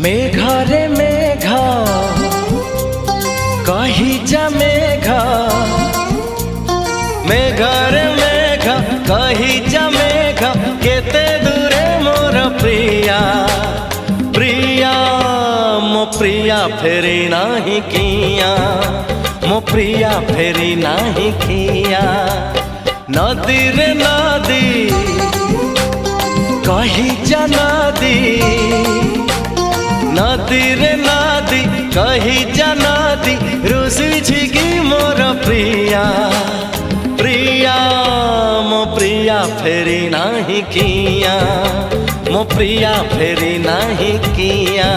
मेघरे मेघ कही जा मेघ, मेघरे मेघ कही जा मेघ, केते दूरे मोर प्रिया प्रिया मो प्रिया फेरी नाही किया, मो प्रिया फेरी नाही किया। नदी रे नदी कही जा नदी, नदी रे नदी कही जा नदी, रुसी छिगी मोर प्रिया प्रिया मो प्रिया फेरी नाही किया, मो प्रिया फेरी नाही किया।